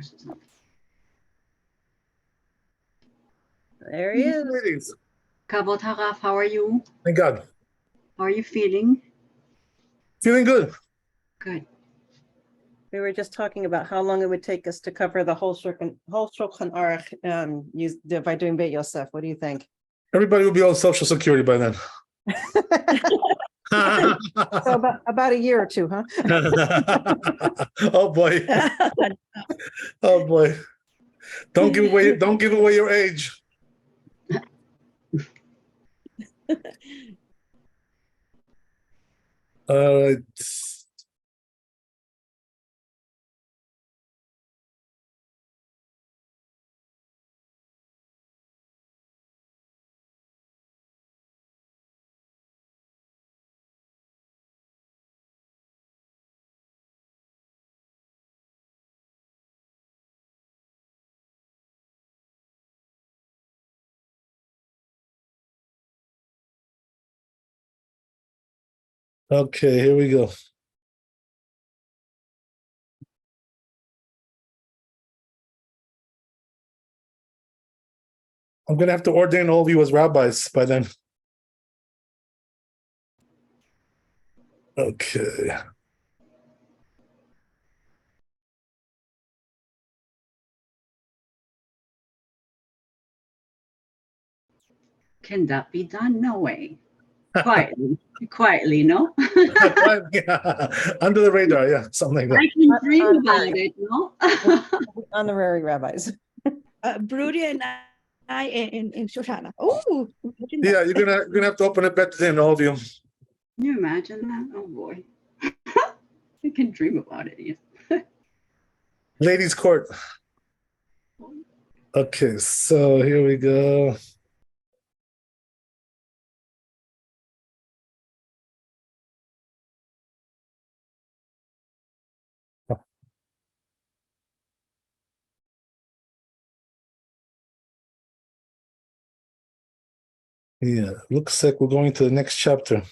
upstairs or something. There he is. Ladies. Kavod Haraf, how are you? Thank God. How are you feeling? Feeling good. Good. We were just talking about how long it would take us to cover the whole Shulchan Aruch by doing Beit Yosef. What do you think? Everybody will be on Social Security by then. So about a year or two, huh? Oh boy. Oh boy. Don't give away your age. All right. Okay, here we go. I'm going to have to ordain all of you as rabbis by then. Okay. Can that be done? No way. Quietly, no? Under the radar, yeah, something like that. I can dream about it, no? Honorary rabbis. Brody and I in Shulchan. Oh, Yeah, you're gonna have to open a bet then, all of you. Can you imagine that? Oh boy. I can dream about it, yeah. Ladies' court. Okay, so here we go. Yeah, looks like we're going to the next chapter.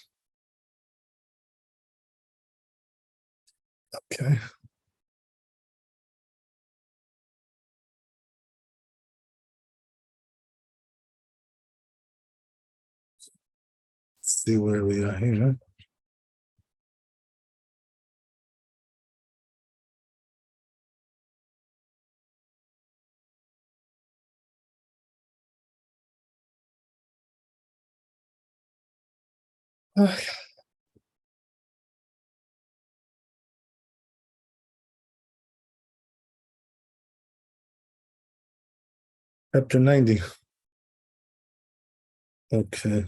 Okay. Let's see where we are here. Okay. Chapter 90. Okay.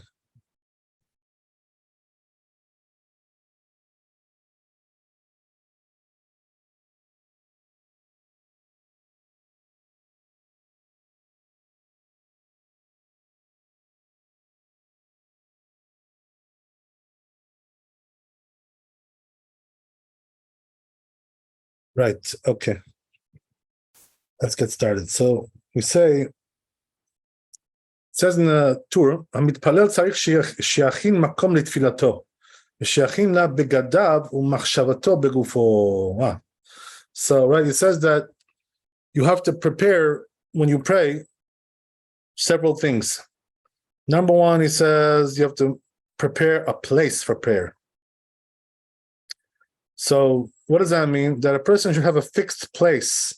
Right, okay. Let's get started. So we say, it says in the Tur, המתפלל צריך שיכין מקום לתפילתו, ושיכין לה בגדיו ומחשבתו בגופו. So, right, it says that you have to prepare when you pray several things. Number one, it says you have to prepare a place for prayer. So what does that mean? That a person should have a fixed place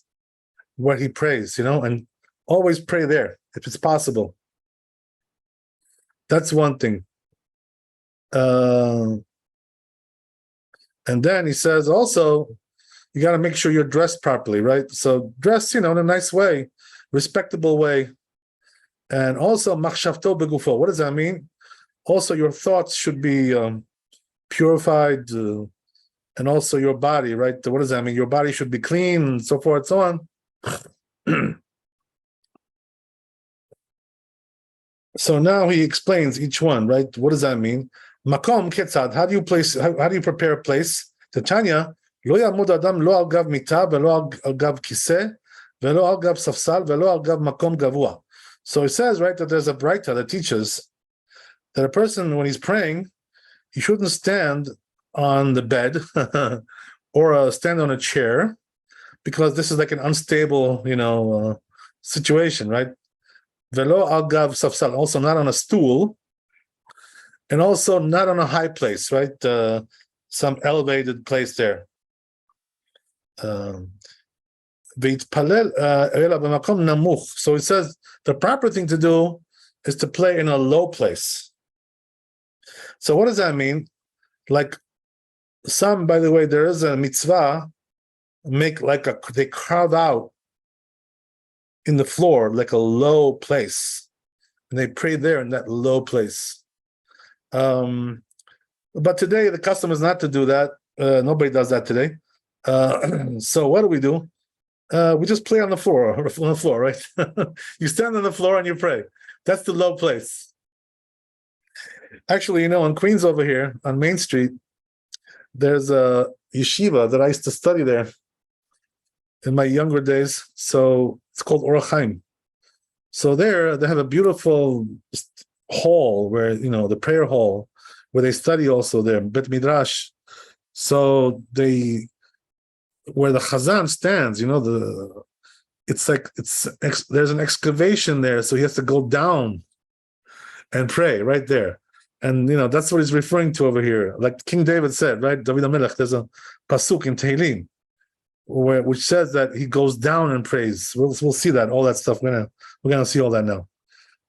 where he prays, and always pray there if it's possible. That's one thing. And then he says also, you got to make sure you're dressed properly, right? So dress, in a nice way, respectable way. And also, machshavto begufo. What does that mean? Also, your thoughts should be purified, and also your body, right? What does that mean? Your body should be clean, and so forth, so on. So now he explains each one, right? What does that mean? Makom ketzad. How do you prepare a place? Tanya, lo yamud adam lo al gav mita velo al gav kiseh velo al gav safsal velo al gav makom gavua. So it says, right, that there's a braita that teaches that a person, when he's praying, he shouldn't stand on the bed or stand on a chair, because this is like an unstable, situation, right? Velo al gav safsal, also not on a stool, and also not on a high place, right? Some elevated place there. So it says the proper thing to do is to play in a low place. So what does that mean? Like by the way, there is a mitzvah, they carve out in the floor like a low place, and they pray there in that low place. But today the custom is not to do that. Nobody does that today. So what do? We just play on the floor, right? You stand on the floor and you pray. That's the low place. Actually, in Queens over here on Main Street, there's a yeshiva that I used to study there in my younger days. So it's called Orach Chaim. So there they have a beautiful hall where, the prayer hall, where they study also there, Bet Midrash. So where the Chazan stands, there's an excavation there, so he has to go down and pray right there. And that's what he's referring to over here. Like King David said, right? David HaMelech, there's a pasuk in Tehillim which says that he goes down and prays. We'll see that, all that stuff. We're gonna see all that now.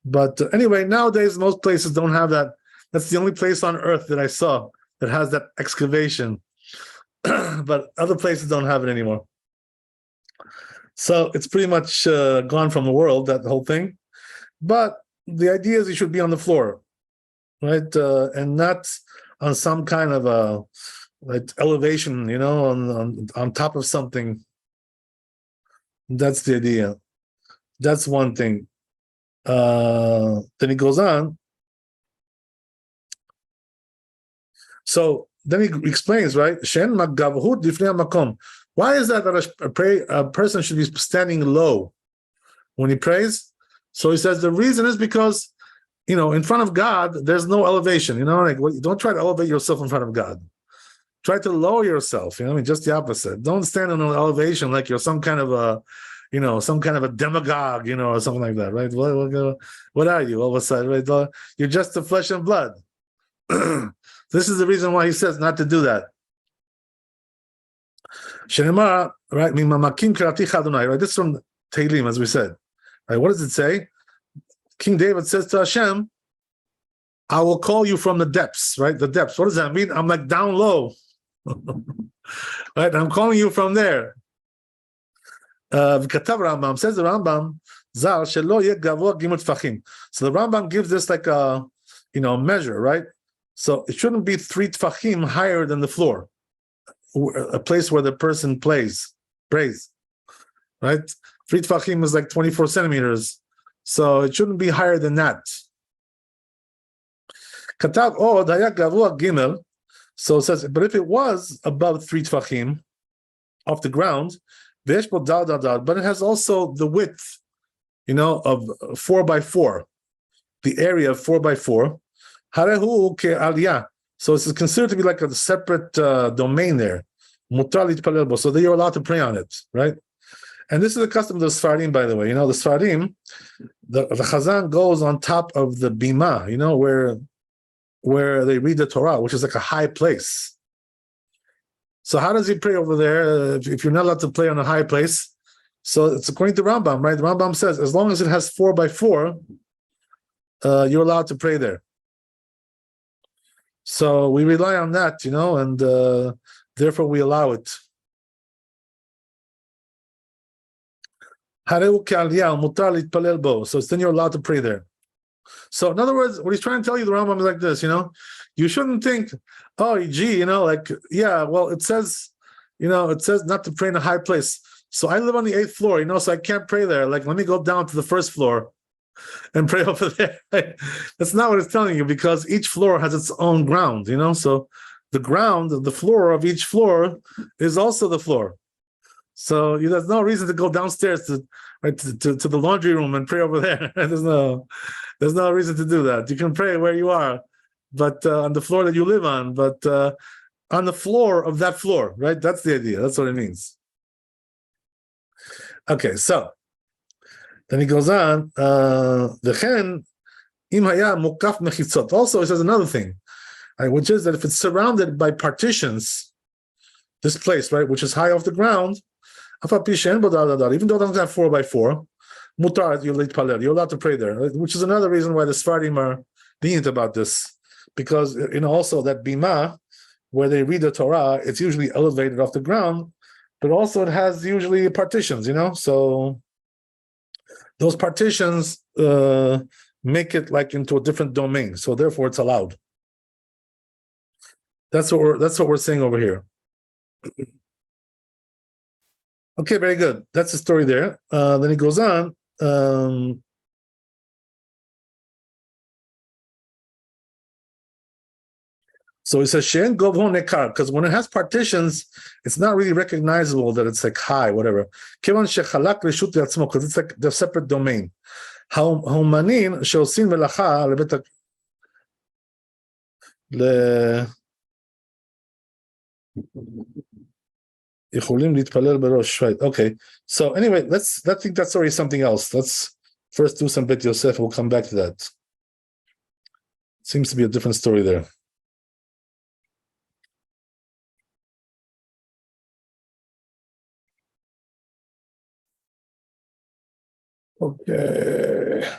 But anyway, nowadays most places don't have that. That's the only place on earth that I saw that has that excavation. But other places don't have it anymore. So it's pretty much gone from the world, that whole thing. But the idea is you should be on the floor, right? And not on some kind of elevation, on top of something. That's the idea. That's one thing. Then he goes on. So then he explains, right? Why is that a person should be standing low when he prays? So he says the reason is because, in front of God, there's no elevation. Don't try to elevate yourself in front of God. Try to lower yourself. Just the opposite. Don't stand on an elevation like you're some kind of a demagogue, or something like that, right? What are you all of a sudden, right? You're just the flesh and blood. This is the reason why he says not to do that. Shenema, right? Right? This is from Tehillim, as we said. Right? What does it say? King David says to Hashem, I will call you from the depths, right? The depths. What does that mean? I'm like down low. Right? I'm calling you from there. Katav Rambam, says the Rambam, Zal shelo yeh gavoa gimel tfachim. So the Rambam gives this like a measure, right? So it shouldn't be 3 tfachim higher than the floor, a place where the person prays, right? 3 tfachim is like 24 centimeters, so it shouldn't be higher than that. Katav od haya gavoa gimel. So it says, but if it was above 3 tfachim off the ground, but it has also the width, of 4 by 4, the area of 4 by 4. So it's considered to be like a separate domain there. So that you're allowed to pray on it, right? And this is the custom of the Sfarim, by the way. The Sfarim, the Chazan goes on top of the bima, where they read the Torah, which is like a high place. So how does he pray over there if you're not allowed to play on a high place? So it's according to Rambam, right? The Rambam says as long as it has 4 by 4, you're allowed to pray there. So we rely on that, and therefore we allow it. So then you're allowed to pray there. So in other words, what he's trying to tell you, the Rambam is like this, you shouldn't think, well, it says, it says not to pray in a high place. So I live on the 8th floor, so I can't pray there. Like, let me go down to the 1st floor and pray over there. That's not what it's telling you, because each floor has its own ground, so the floor of each floor is also the floor. So there's no reason to go downstairs to the laundry room and pray over there. There's no reason to do that. You can pray where you are, but on the floor that you live on, but on the floor of that floor, right? That's the idea. That's what it means. Okay, so then he goes on. V'chen im haya mukaf mechitzot. Also, he says another thing, right, which is that if it's surrounded by partitions, this place, right, which is high off the ground, even though it doesn't have 4x4, mutar you're allowed to pray there, which is another reason why the Sfardim are lenient about this, because also that bima where they read the Torah, it's usually elevated off the ground, but also it has usually partitions, so those partitions make it like into a different domain, so therefore it's allowed. That's what we're saying over here. Okay, very good. That's the story there. Then he goes on. So he says, "She'en govho nekar," because when it has partitions, it's not really recognizable that it's like high, whatever. Kivan shechalak reshut yatzmo, because it's like the separate domain. Haumanin sheosin melacha lebet le יכולים להתפלל בראש, right? Okay. So anyway, I think that story is something else. Let's first do some Bet Yosef. We'll come back to that. Seems to be a different story there. Okay.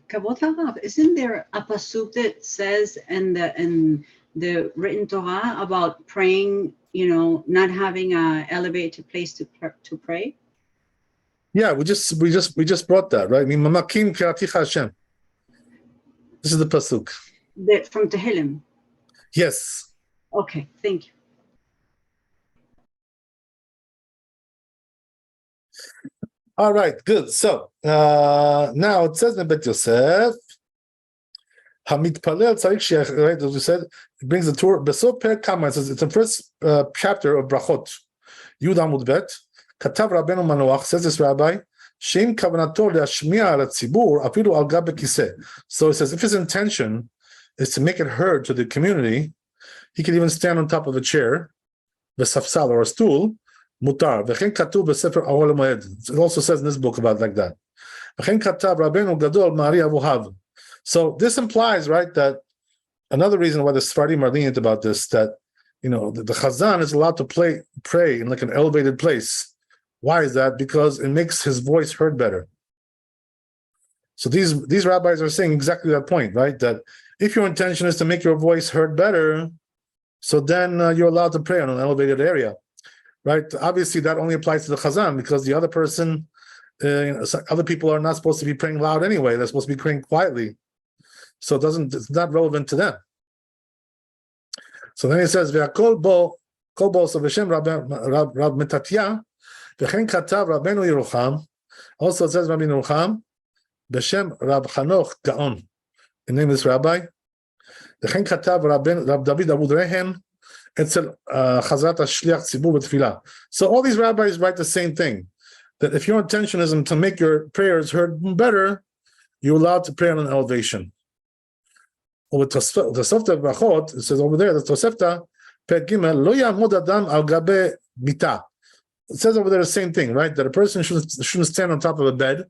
Kavod Harav, isn't there a pasuk that says in the written Torah about praying, not having a elevated place to pray? Yeah, we just brought that, right? Mamakim kiraticha Hashem. This is the pasuk. From Tehillim. Yes. Okay, thank you. All right, good. So now it says in Bet Yosef, Hamitpalel tzarich she'ach, right? As we said, it brings the tour. Besop per kama. It says it's the first chapter of Brachot. Yud Amud Bet. Katav Rabbeinu Manoach, says this rabbi, she'im kavanato le'ashmiya al tzibur afilu al gab bekiseh. So it says if his intention is to make it heard to the community, he can even stand on top of a chair, v'safsal, or a stool. Mutar. V'chen katuv b'sefer Ahol Moed. It also says in this book about like that. V'chen katav Rabbeinu Gadol Mari Avuhav. So this implies, right, that another reason why the Sfardim are lenient about this, that the Chazan is allowed to pray in like an elevated place. Why is that? Because it makes his voice heard better. So these rabbis are saying exactly that point, right? That if your intention is to make your voice heard better, so then you're allowed to pray on an elevated area. Right. Obviously, that only applies to the Chazan, because the other person, other people are not supposed to be praying loud anyway. They're supposed to be praying quietly, so it's not relevant to them. So then he says, "Ve'akol bo so v'shem Rab Metatya v'chen katav Rabbeinu Yerucham." Also, it says Rabbi Yerucham v'shem Rab Chanoch Gaon. The name of this rabbi. V'chen katav Rab David Abud Rehem. So all these rabbis write the same thing, that if your intention is to make your prayers heard better, you're allowed to pray on an elevation. Over Tosefta Brachot, it says over there, the Tosefta Perek Gimel, Lo ya'amod adam al gabe mita. It says over there the same thing, right? That a person shouldn't stand on top of a bed,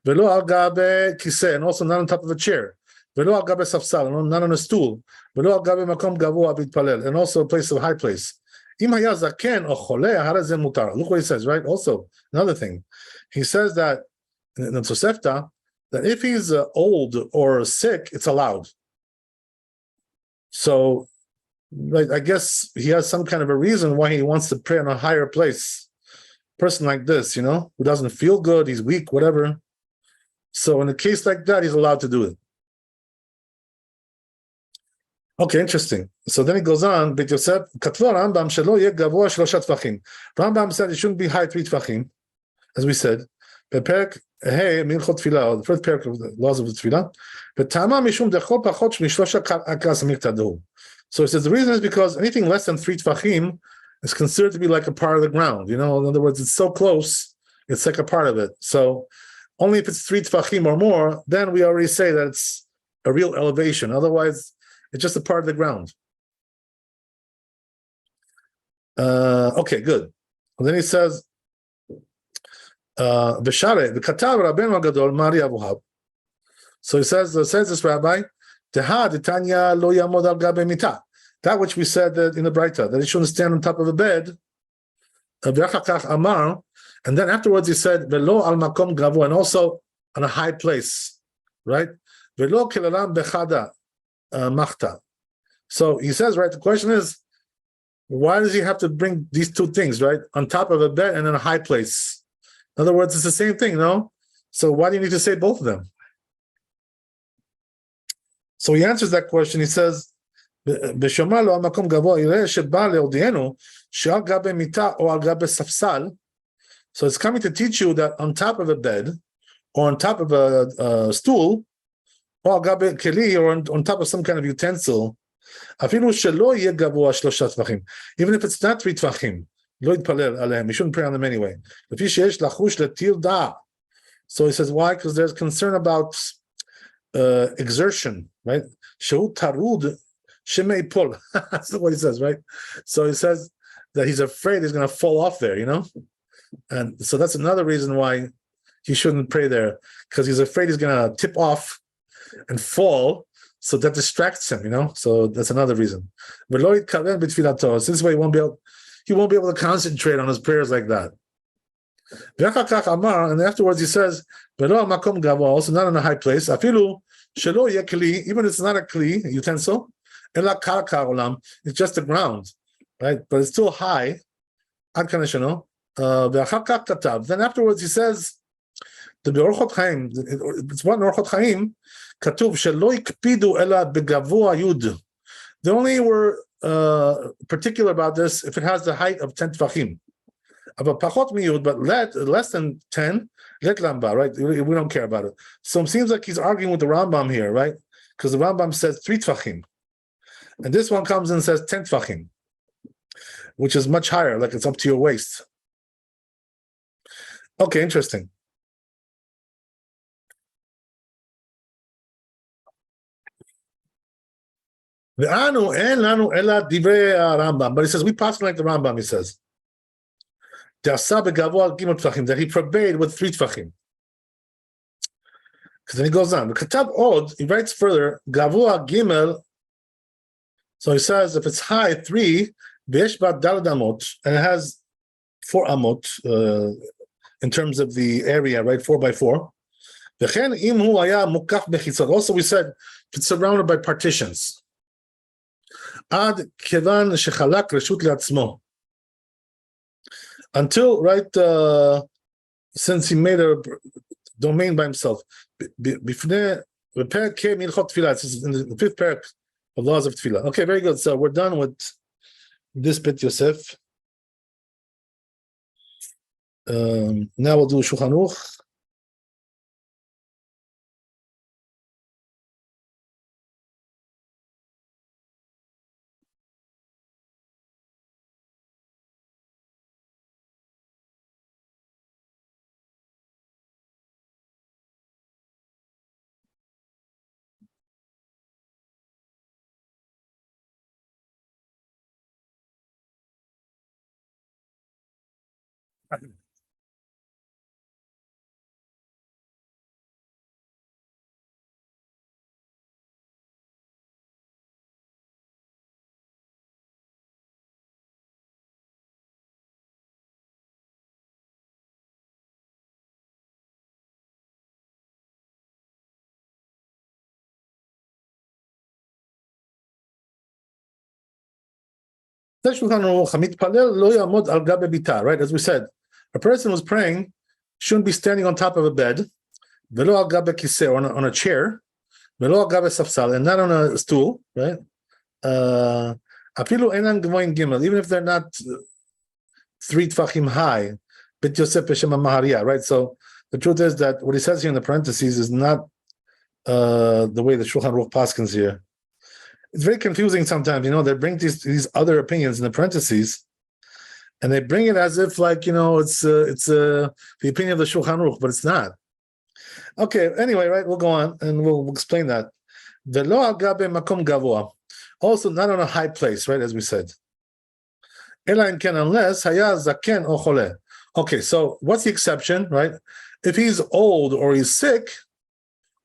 velo al gabe kiseh, and also not on top of a chair. Velo al gabe safsal, not on a stool. Velo al gabe makom gavua bitpalel, and also a place of high place. Im haya zaken or choleh harazeh mutar. Look what he says, right? Also, another thing. He says that in the Tosefta, that if he's old or sick, it's allowed. So, right, I guess he has some kind of a reason why he wants to pray on a higher place. A person like this, who doesn't feel good, he's weak, whatever. So in a case like that, he's allowed to do it. Okay, interesting. So then it goes on, Bet Yosef, Katva Rambam shelo yeh gavoa shlosha tfachim. Rambam said it shouldn't be high 3 tfachim, as we said. Perek hey milchot tefillah, the first perek of the laws of the tefillah. V'tama mishum dechol pachot mishlosha akas miktadahu. So it says the reason is because anything less than 3 tfachim is considered to be like a part of the ground. In other words, it's so close, it's like a part of it. So only if it's 3 tfachim or more, then we already say that it's a real elevation. Otherwise, it's just a part of the ground. Okay, good. And then he says, so he says this rabbi, that which we said that in the Braita, that he shouldn't stand on top of a bed. And then afterwards he said, and also on a high place, right? So he says, right, the question is, why does he have to bring these two things, right? On top of a bed and in a high place. In other words, it's the same thing, no? So why do you need to say both of them? So he answers that question. He says, so it's coming to teach you that on top of a bed, or on top of a stool, or on top of some kind of utensil, even if it's not 3 טפחים, לא יתפלל עליהם, you shouldn't pray on them anyway. So he says, why? Because there's concern about exertion, right? שהוא טרוד שמא ייפול. That's what he says, right? So he says that he's afraid he's going to fall off there, And so that's another reason why he shouldn't pray there, because he's afraid he's going to tip off and fall. So that distracts him, So that's another reason. But so this way he won't be able to concentrate on his prayers like that. And afterwards he says, also not in a high place, even if it's not a kli, utensil, it's just the ground, right? But it's still high. Then afterwards he says, it's what in Orchot Chaim, they only were particular about this if it has the height of 10 טפחים. But less than 10, right? We don't care about it. So it seems like he's arguing with the Rambam here, right? Because the Rambam says 3 טפחים. And this one comes and says 10 טפחים, which is much higher, like it's up to your waist. Okay, interesting. But he says, we pass like the Rambam, he says. That he forbade with 3 טפחים. Because then he goes on. He writes further, Gavua Gimel. So he says, if it's high, 3, and it has 4 amot in terms of the area, right? 4 by 4. Also, we said, if it's surrounded by partitions. Until, right, since he made a domain by himself. This is in the 5th parak of laws of tefillah. Okay, very good. So we're done with this bit, Yosef. Now we'll do Shulchan Aruch. Right, as we said, a person who's praying shouldn't be standing on top of a bed, on a chair, and not on a stool, right? Even if they're not 3 טפחים high, right? So the truth is that what he says here in the parentheses is not the way the Shulchan Aruch paskins here. It's very confusing sometimes, they bring these other opinions in the parentheses, and they bring it as if like, it's the opinion of the Shulchan Aruch, but it's not. Okay, anyway, right, we'll go on and we'll explain that. Velo al gabe makom gavoa. Also not on a high place, right? As we said. Ela in ken unless haya zaken o chole. Okay, so what's the exception, right? If he's old or he's sick,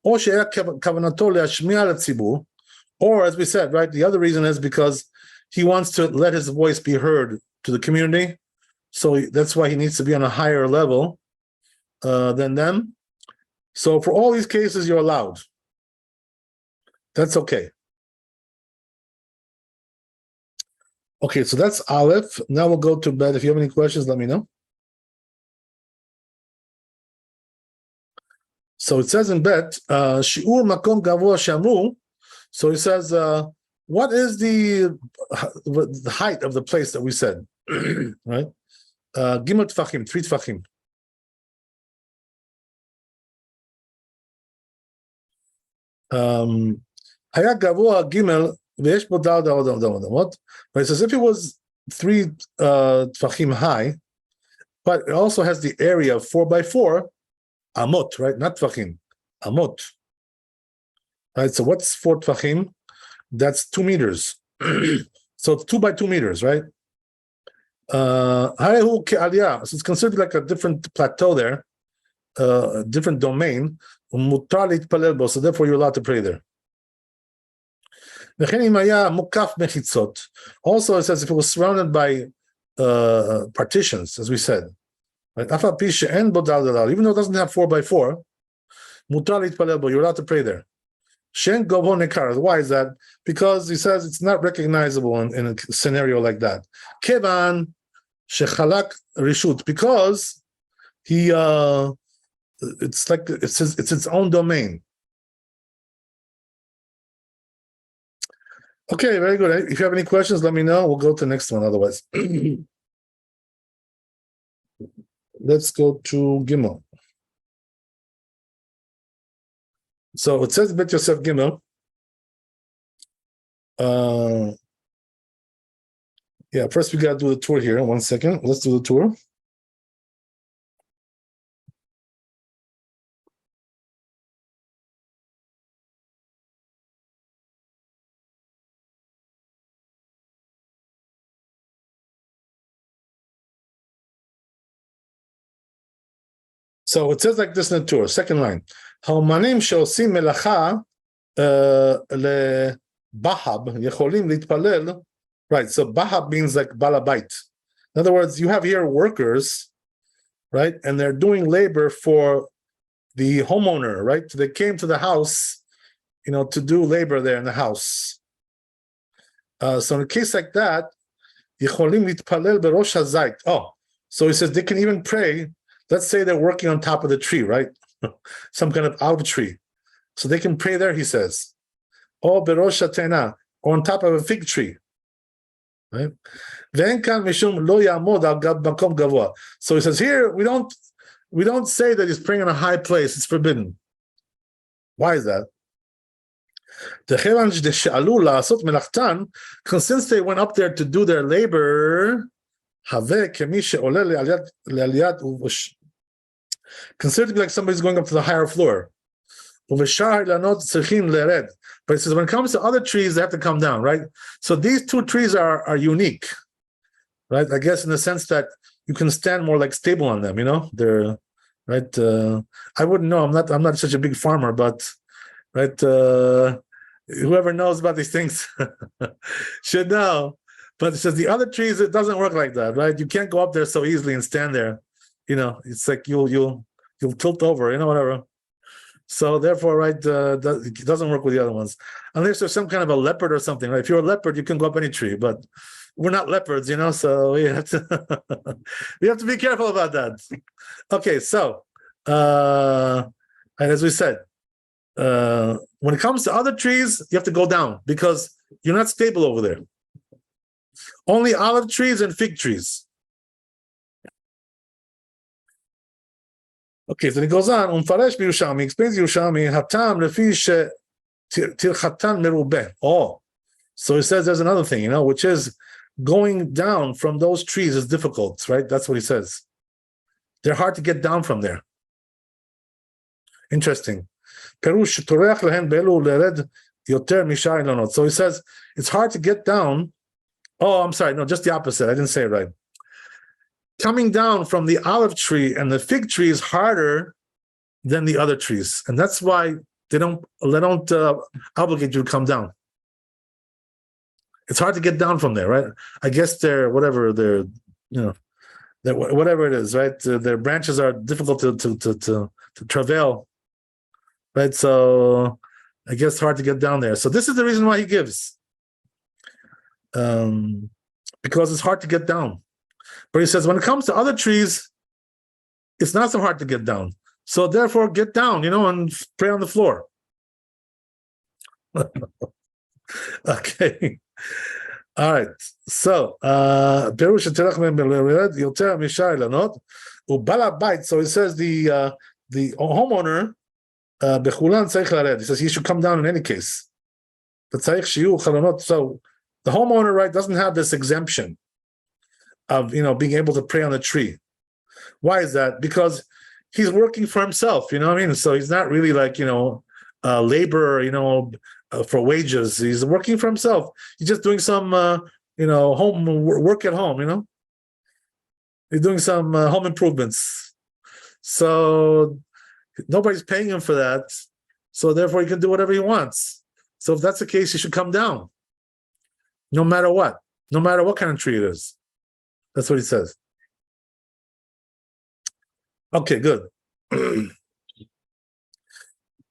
or she'era kavanato le'ashmi'a le'tzibur, or as we said, right, the other reason is because he wants to let his voice be heard to the community, so that's why he needs to be on a higher level than them. So for all these cases, you're allowed. That's okay. Okay, so that's Aleph. Now we'll go to bed. If you have any questions, let me know. So it says in Bet, Shi'ur Makom Gavoa Shamru. So it says, what is the height of the place that we said? Right? Gimel Tfachim, 3 Tfachim. Haya Gavoa Gimel Ve'esh Bo Dal Dal Dal Dal. What? But it says if it was 3 Tfachim high, but it also has the area of 4x4, Amot, right? Not Tfachim, Amot. Right, so what's 4 Tfachim? That's 2 meters. So it's 2 by 2 meters, right? So it's considered like a different plateau there, a different domain. So therefore you're allowed to pray there. Also, it says if it was surrounded by partitions, as we said, right? Even though it doesn't have 4x4, you're allowed to pray there. Why is that? Because he says it's not recognizable in a scenario like that. Kevan shechalak rishut, because he it's like it's its own domain. Okay, very good. If you have any questions, let me know. We'll go to the next one. Otherwise, let's go to Gimel. So it says Bet Yosef Gimel. Yeah, first we gotta do the tour here. 1 second. Let's do the tour. So it says like this in the tour, second line. Ha'omanim she'osim melacha lebahab yecholim litpalel. Right, so bahab means like balabait. In other words, you have here workers, right, and they're doing labor for the homeowner, right? So they came to the house, to do labor there in the house. So in a case like that, yecholim litpalel berosh hazait. Oh, so he says they can even pray. Let's say they're working on top of the tree, right? Some kind of olive tree. So they can pray there, he says. Or berosh hatena, or on top of a fig tree. Right? So he says here, we don't say that he's praying on a high place. It's forbidden. Why is that? Because since they went up there to do their labor, considered to be like somebody's going up to the higher floor. But it says when it comes to other trees, they have to come down, right? So these 2 trees are unique, right? I guess in the sense that you can stand more like stable on them, they're right. I wouldn't know. I'm not such a big farmer, but right. Whoever knows about these things should know. But it says the other trees, it doesn't work like that, right? You can't go up there so easily and stand there. It's like you'll tilt over, whatever. So therefore, right, it doesn't work with the other ones. Unless there's some kind of a leopard or something, right? If you're a leopard, you can go up any tree, but we're not leopards, so we have to we have to be careful about that. Okay, so and as we said, when it comes to other trees, you have to go down because you're not stable over there. Only olive trees and fig trees. Okay, so he goes on. Umfaresh b'Yushalmi, explains Yerushalmi, hatam lefi tirchatan merubeh. Oh, so he says there's another thing, which is going down from those trees is difficult, right? That's what he says. They're hard to get down from there. Interesting. Perush toreach lehen be'elu lered Yoter Mishar Lanot. So he says it's hard to get down. Oh, I'm sorry. No, just the opposite. I didn't say it right. Coming down from the olive tree and the fig tree is harder than the other trees, and that's why they don't obligate you to come down. It's hard to get down from there, right? I guess whatever it is, right? Their branches are difficult to travail, right? So I guess hard to get down there. So this is the reason why he gives, because it's hard to get down. But he says when it comes to other trees, it's not so hard to get down. So therefore, get down, and pray on the floor. Okay. All right. So, so he says the homeowner, he says he should come down in any case. So the homeowner, right, doesn't have this exemption of being able to pray on the tree. Why is that? Because he's working for himself, you know what I mean? So he's not really like laborer, for wages. He's working for himself. He's just doing some home work at home, he's doing some home improvements. So nobody's paying him for that. So therefore he can do whatever he wants. So if that's the case, he should come down. No matter what kind of tree it is. That's what he says. Okay, good.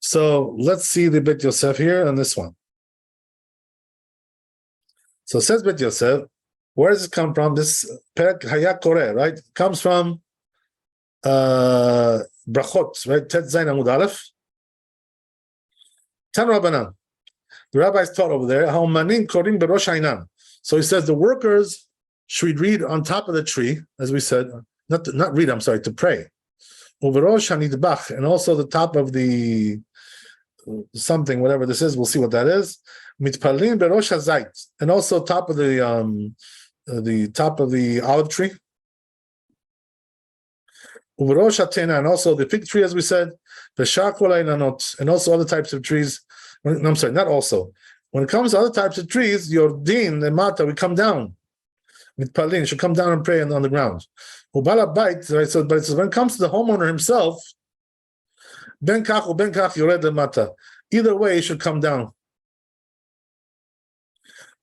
So let's see the Bet Yosef here on this one. So it says Bet Yosef, where does it come from? This Perek Haya Koreh, right? It comes from Brachot, right? Tet Zayin Amud Aleph. Tan Rabbanan. The rabbis taught over there, Ha'omanim korim berosh ha'inam. So he says the workers should read on top of the tree, as we said, to pray. Uverosh hanidbach, and also the top of the something, whatever this is, we'll see what that is. Mitpalin berosh hazait, and also top of the olive tree. Uverosh hatena, and also the fig tree, as we said. V'shar kol ha'inanot, and also other types of trees. I'm sorry, not also. When it comes to other types of trees, your din and mata, we come down. Mitpalin should come down and pray on the ground. Ubala bait, right? So, but it says when it comes to the homeowner himself, ben kach or ben kach yored lemata. Either way, he should come down.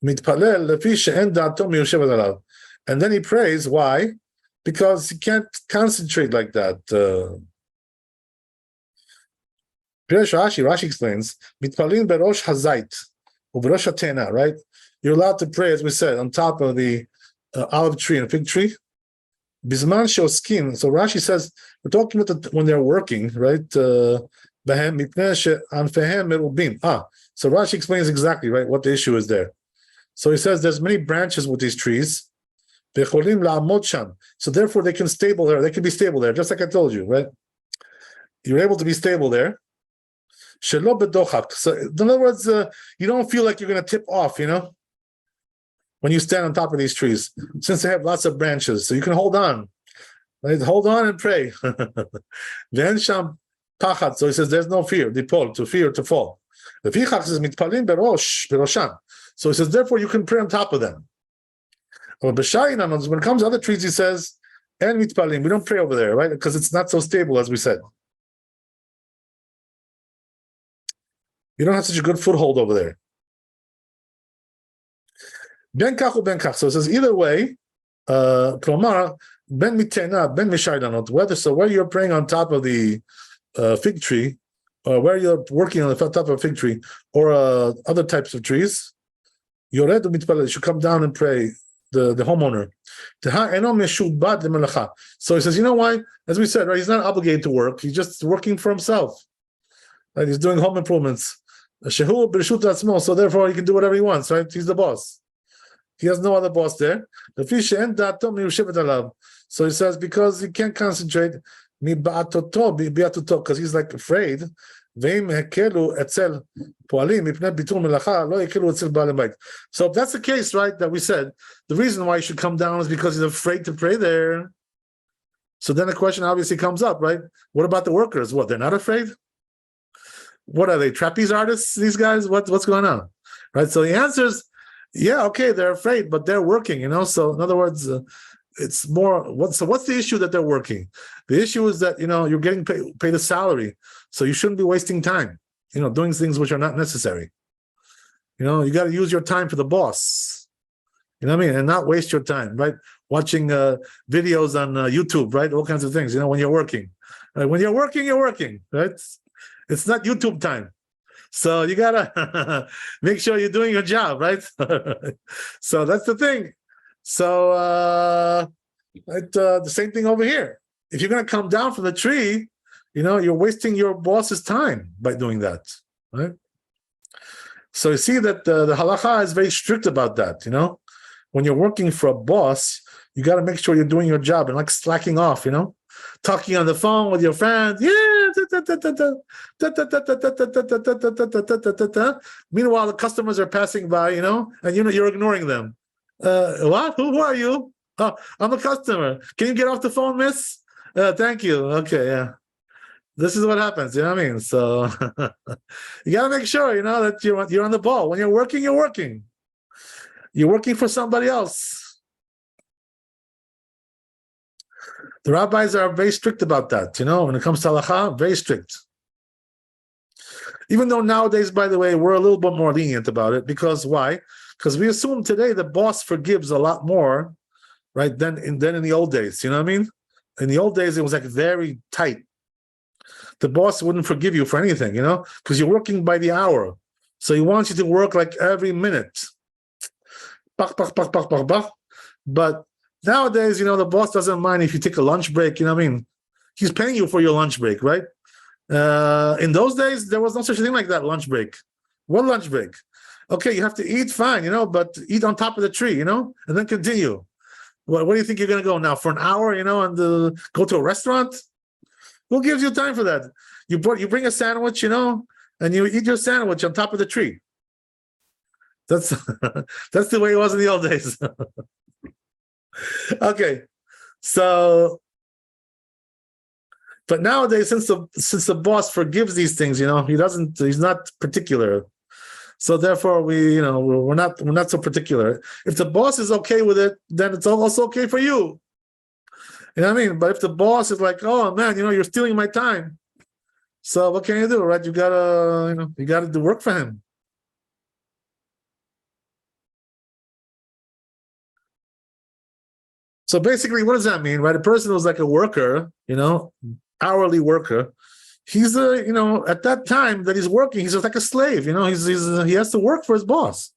Mitpalel lefi she'en da'ato miyoshev alav. And then he prays. Why? Because he can't concentrate like that. Rashi explains, Mitpalin berosh hazait, uberosh hatena, right? You're allowed to pray, as we said, on top of the olive tree and fig tree. Bisman sheoskin. So Rashi says, we're talking about when they're working, right? So Rashi explains exactly, right, what the issue is there. So he says there's many branches with these trees. So therefore they can stable there. They can be stable there, just like I told you, right? You're able to be stable there. So in other words, you don't feel like you're going to tip off, when you stand on top of these trees, since they have lots of branches. So you can hold on. Right? Hold on and pray. Then sham pachad. So he says there's no fear, to fear to fall. The fichach says mitpalim beroshan. So he says therefore you can pray on top of them. When it comes to other trees, he says, and mitpalim, we don't pray over there, right? Because it's not so stable, as we said. You don't have such a good foothold over there. Ben kach or ben kach. So it says either way, klomar, ben mitena, ben mishaydanot, where you're praying on top of the fig tree, or where you're working on the top of a fig tree, or other types of trees, yored mitpalel, you should come down and pray, the homeowner. So he says, you know why? As we said, right, he's not obligated to work, he's just working for himself. Right? He's doing home improvements. So therefore he can do whatever he wants, right? He's the boss. He has no other boss there. So he says, because he can't concentrate, because he's like afraid. So if that's the case, right, that we said, the reason why he should come down is because he's afraid to pray there. So then the question obviously comes up, right? What about the workers? What, they're not afraid? what are they, trapeze artists, these guys? What's going on? Right? So the answer is, yeah, okay, they're afraid, but they're working, So in other words, it's more, what's the issue that they're working? The issue is that, you're getting paid a salary, so you shouldn't be wasting time, doing things which are not necessary. You got to use your time for the boss. You know what I mean? And not waste your time, right? Watching videos on YouTube, right? All kinds of things, when you're working. Right? When you're working, right? It's not YouTube time. So you got to make sure you're doing your job, right? So that's the thing. So the same thing over here. If you're going to come down from the tree, you're wasting your boss's time by doing that, right? So you see that the halacha is very strict about that, When you're working for a boss, you got to make sure you're doing your job and like slacking off, talking on the phone with your friends. Meanwhile, the customers are passing by, and you're ignoring them. What? Who are you? Oh, I'm a customer. Can you get off the phone, miss? Thank you. Okay, yeah. This is what happens, you know what I mean? So you got to make sure, that you're on the ball. When you're working, you're working. You're working for somebody else. The rabbis are very strict about that, when it comes to halacha, very strict. Even though nowadays, by the way, we're a little bit more lenient about it. Because why? Because we assume today the boss forgives a lot more, right, than in the old days, you know what I mean? In the old days, it was like very tight. The boss wouldn't forgive you for anything, because you're working by the hour. So he wants you to work like every minute. Bach, bach, bach, bach, bach, bach. But nowadays, the boss doesn't mind if you take a lunch break, you know what I mean? He's paying you for your lunch break, right? In those days, there was no such thing like that, lunch break. What lunch break? Okay, you have to eat, fine, but eat on top of the tree, and then continue. What do you think you're going to go now for an hour, and go to a restaurant? Who gives you time for that? You bring a sandwich, and you eat your sandwich on top of the tree. That's that's the way it was in the old days. Okay, so but nowadays, since the boss forgives these things, he's not particular. So therefore, we're not so particular. If the boss is okay with it, then it's also okay for you. You know what I mean? But if the boss is like, oh man, you're stealing my time. So what can you do, right? You gotta do work for him. So basically, what does that mean, right? A person who's like a worker, hourly worker, he's at that time that he's working, he's just like a slave, he has to work for his boss.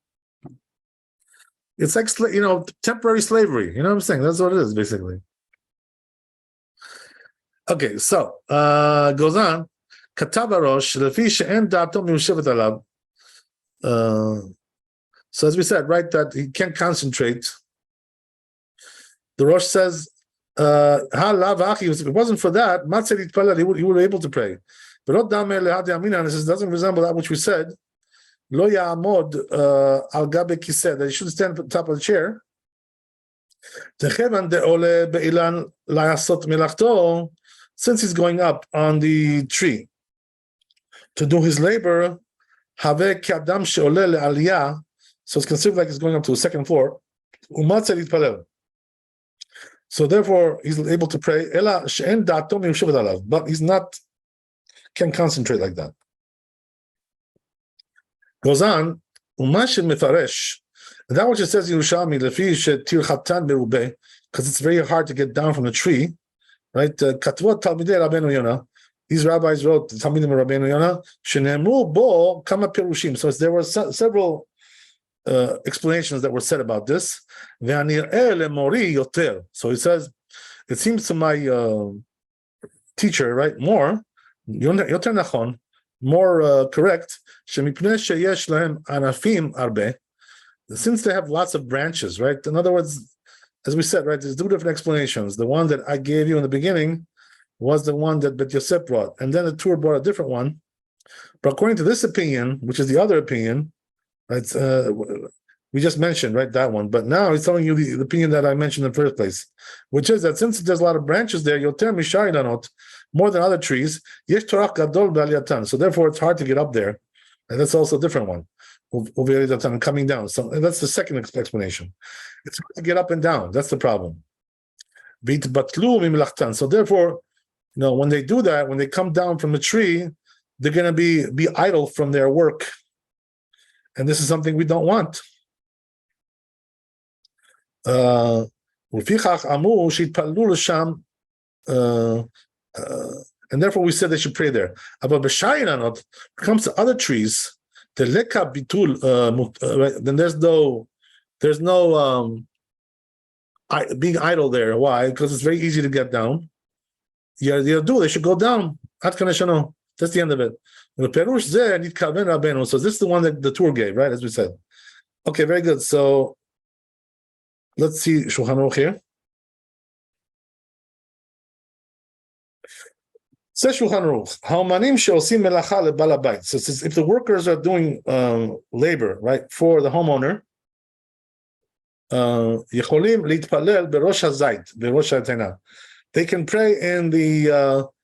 It's like temporary slavery, you know what I'm saying? That's what it is, basically. Okay, so goes on. Katav Arosh lefi she'en da'ato miyushevet alav. So as we said, right, that he can't concentrate. The Rosh says, if it wasn't for that, he would be able to pray. But it says, doesn't resemble that which we said. Lo ya'amod al gabe kiseh, that he shouldn't stand at the top of the chair. Since he's going up on the tree to do his labor, so it's considered like he's going up to the second floor. So therefore, he's able to pray, but he's not, can't concentrate like that. Goes on, that which it says in Yerushalmi, because it's very hard to get down from the tree, right? These rabbis wrote Talmidim Rabbeinu Yonah, Shenemu bo kama pirushim. So there were several explanations that were said about this. So he says, it seems to my teacher, right, more correct, since they have lots of branches, right? In other words, as we said, right, there's two different explanations. The one that I gave you in the beginning was the one that Bet Yosef brought, and then the Tur brought a different one. But according to this opinion, which is the other opinion, right, We just mentioned, right, that one. But now he's telling you the opinion that I mentioned in the first place, which is that since there's a lot of branches there, yoter mishaylanot, more than other trees, yesh torach gadol b'aliyatan. So therefore, it's hard to get up there, and that's also a different one. Coming down. So and that's the second explanation. It's hard to get up and down. That's the problem. So therefore, when they do that, when they come down from the tree, they're going to be idle from their work, and this is something we don't want. And therefore we said they should pray there. But when it comes to other trees, the leka bitul, then there's no being idle there. Why? Because it's very easy to get down. They should go down. That's the end of it. So this is the one that the tour gave, right? As we said. Okay, very good. So let's see Shulchan Aruch here. Says Shulchan Aruch, ha'omanim she'osim melacha lebal habayit. So if the workers are doing labor, right, for the homeowner, יכולים להתפלל בראש הזית, בראש התאנה. They can pray in the,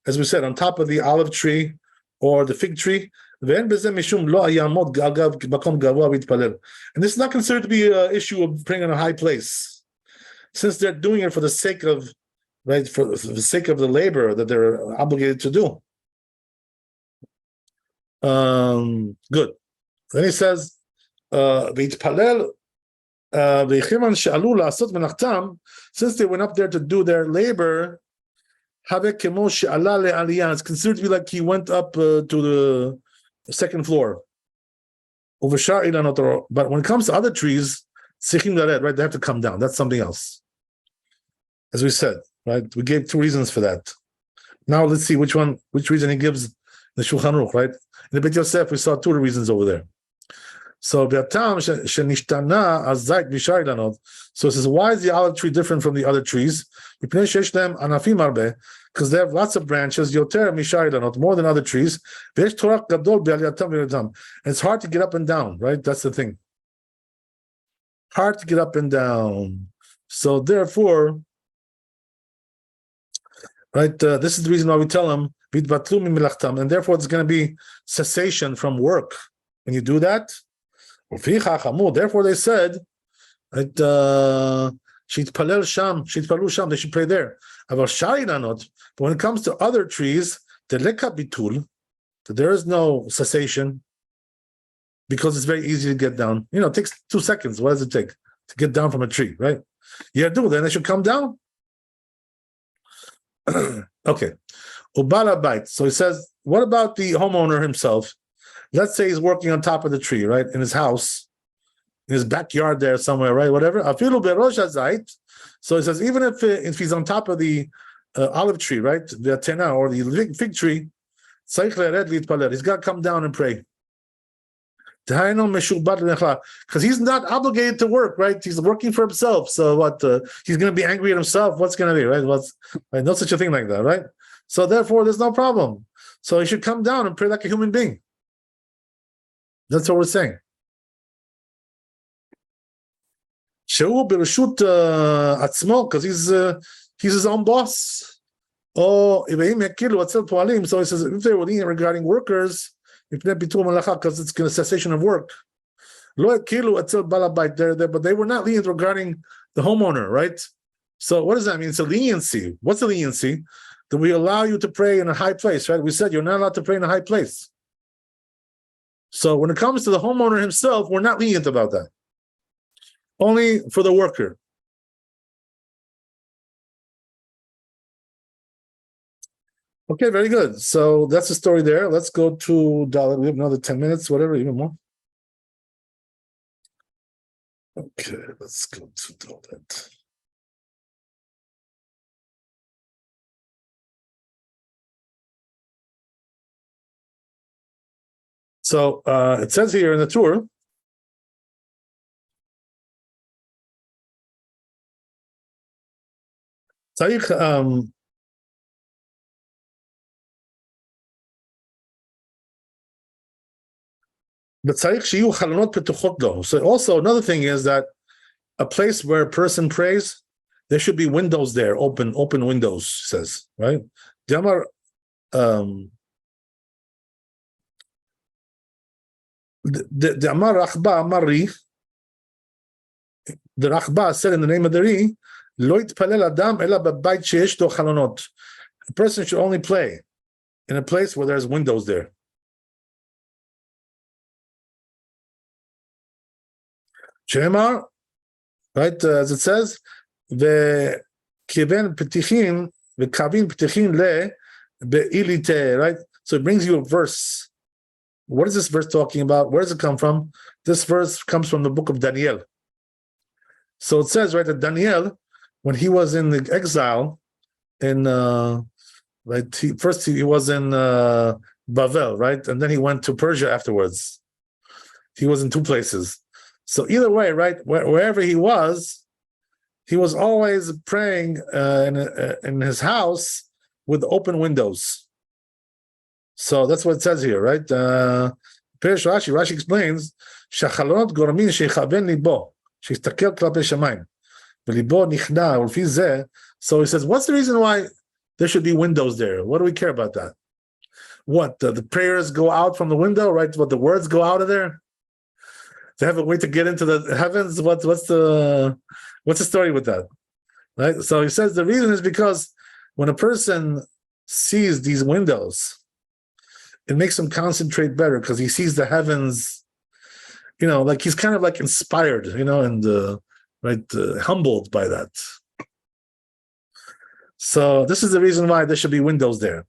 as we said, on top of the olive tree or the fig tree. ואין בזה משום לא יעמוד אגב מקום גבוה ויתפלל. And this is not considered to be an issue of praying in a high place, since they're doing it for the sake of, right, for the sake of the labor that they're obligated to do. Good. Then he says, ויתפלל since they went up there to do their labor, it's considered to be like he went up to the second floor. But when it comes to other trees, right, they have to come down. That's something else. As we said, right, we gave two reasons for that. Now let's see which reason he gives in the Shulchan Aruch, right? In the Beit Yosef, we saw two reasons over there. So it says, why is the olive tree different from the other trees? Because they have lots of branches, more than other trees. And it's hard to get up and down, right? That's the thing. Hard to get up and down. So therefore, right, this is the reason why we tell them, and therefore it's going to be cessation from work when you do that. Therefore, they said that they should pray there. But when it comes to other trees, that there is no cessation, because it's very easy to get down. It takes 2 seconds. What does it take to get down from a tree, right? Then they should come down. Okay. So he says, what about the homeowner himself? Let's say he's working on top of the tree, right, in his house, in his backyard there somewhere, right, whatever. So he says, even if he's on top of the olive tree, right, the tena or the fig tree, he's got to come down and pray. Because he's not obligated to work, right? He's working for himself. So what? He's going to be angry at himself. What's going to be, right? Right? No such a thing like that, right? So therefore, there's no problem. So he should come down and pray like a human being. That's what we're saying. Shehu b'reshut atzmo, because he's his own boss. So he says, if they were lenient regarding workers, because it's a cessation of work. But they were not lenient regarding the homeowner, right? So what does that mean? It's a leniency. What's the leniency? That we allow you to pray in a high place, right? We said you're not allowed to pray in a high place. So when it comes to the homeowner himself, we're not lenient about that. Only for the worker. Okay, very good. So that's the story there. Let's go to Dalit. We have another 10 minutes, whatever, even more. Okay, let's go to Dalit. So it says here in the tour, וצריך שיהיו חלונות פתוחות לו. So also another thing is that a place where a person prays, there should be windows there, open windows, says, right? Damar, the Amar Rachba Amari, the Rachba said in the name of the Ri, Lo yitpalel adam ela b'bayit sheyesh lo chalonot. A person should only pray in a place where there's windows there. Shemar, right, as it says, v'kiven petichim v'kavin petichim le be'ilite, right? So it brings you a verse. What is this verse talking about? Where does it come from? This verse comes from the book of Daniel. So it says, right, that Daniel, when he was in the exile, in right, first he was in Bavel, right, and then he went to Persia afterwards. He was in two places. So either way, right, wherever he was always praying in his house with open windows. So that's what it says here, right? Rashi explains, שהחלונות גורמים שיכוון ליבו, שיסתכל כלפי שמיים, וליבו נכנע, ולפי זה, so he says, what's the reason why there should be windows there? What do we care about that? What, the prayers go out from the window, right? What, the words go out of there? They have a way to get into the heavens? What's the story with that? Right? So he says the reason is because when a person sees these windows, it makes him concentrate better because he sees the heavens, like he's kind of like inspired, and humbled by that. So this is the reason why there should be windows there.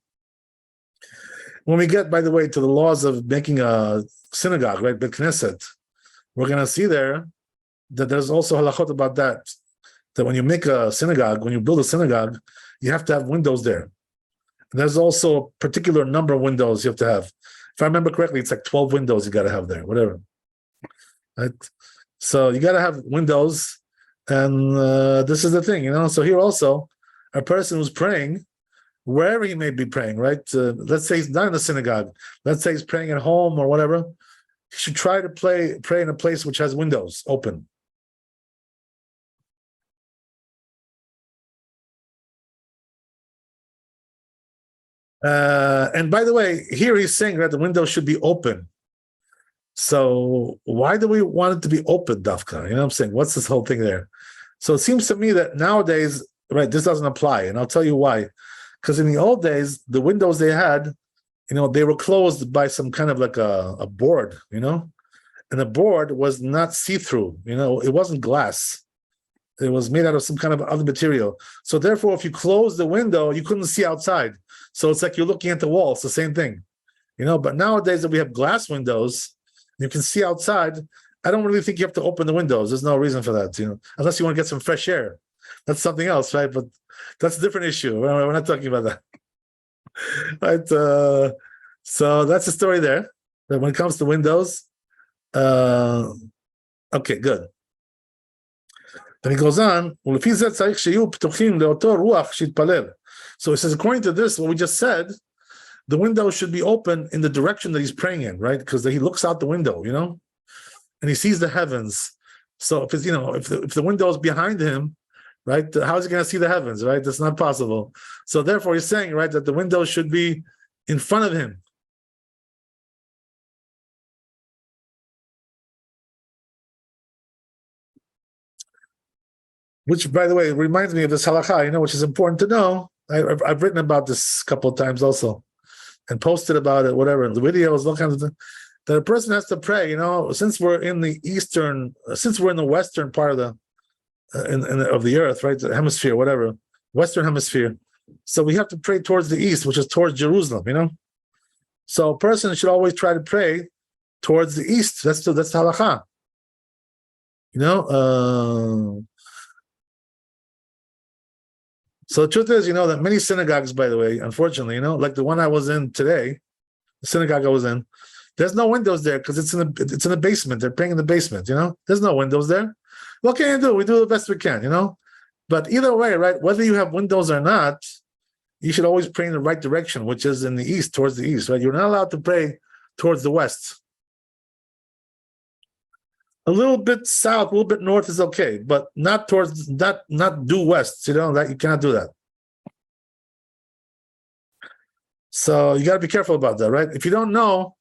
When we get, by the way, to the laws of making a synagogue, right, Bet Knesset, we're going to see there that there's also halachot about that when you make a synagogue, when you build a synagogue, you have to have windows there. There's also a particular number of windows you have to have. If I remember correctly, it's like 12 windows you got to have there, whatever. Right? So you got to have windows, and this is the thing, So here also, a person who's praying, wherever he may be praying, right? Let's say he's not in the synagogue. Let's say he's praying at home or whatever. He should try to pray in a place which has windows open. And by the way, here he's saying that the window should be open. So why do we want it to be open, Dafka? You know what I'm saying? What's this whole thing there? So it seems to me that nowadays, right, this doesn't apply. And I'll tell you why. Because in the old days, the windows they had, they were closed by some kind of like a board, and the board was not see-through, it wasn't glass. It was made out of some kind of other material. So therefore, if you close the window, you couldn't see outside. So it's like you're looking at the wall. It's the same thing, but nowadays that we have glass windows, you can see outside. I don't really think you have to open the windows. There's no reason for that, unless you want to get some fresh air. That's something else, right? But that's a different issue. We're not talking about that. Right? So that's the story there. That when it comes to windows, okay, good. Then he goes on. So he says, according to this, what we just said, the window should be open in the direction that he's praying in, right? Because he looks out the window, and he sees the heavens. So if it's, if the window is behind him, right, how is he going to see the heavens, right? That's not possible. So therefore, he's saying, right, that the window should be in front of him. Which, by the way, reminds me of this halakha, which is important to know. I've written about this a couple of times also, and posted about it, whatever, in the videos, all kinds of things. That a person has to pray, since we're in the western part of the of the earth, right, the hemisphere, whatever, western hemisphere. So we have to pray towards the east, which is towards Jerusalem, So a person should always try to pray towards the east. That's halakha. So the truth is, that many synagogues, by the way, unfortunately, like the one I was in today, the synagogue I was in, there's no windows there because it's in a basement. They're praying in the basement, There's no windows there. What can you do? We do the best we can, But either way, right, whether you have windows or not, you should always pray in the right direction, which is in the east, towards the east, right? You're not allowed to pray towards the west. a little bit south, a little bit north is okay, but not towards, not due west, that you cannot do that. So you got to be careful about that, right? If you don't know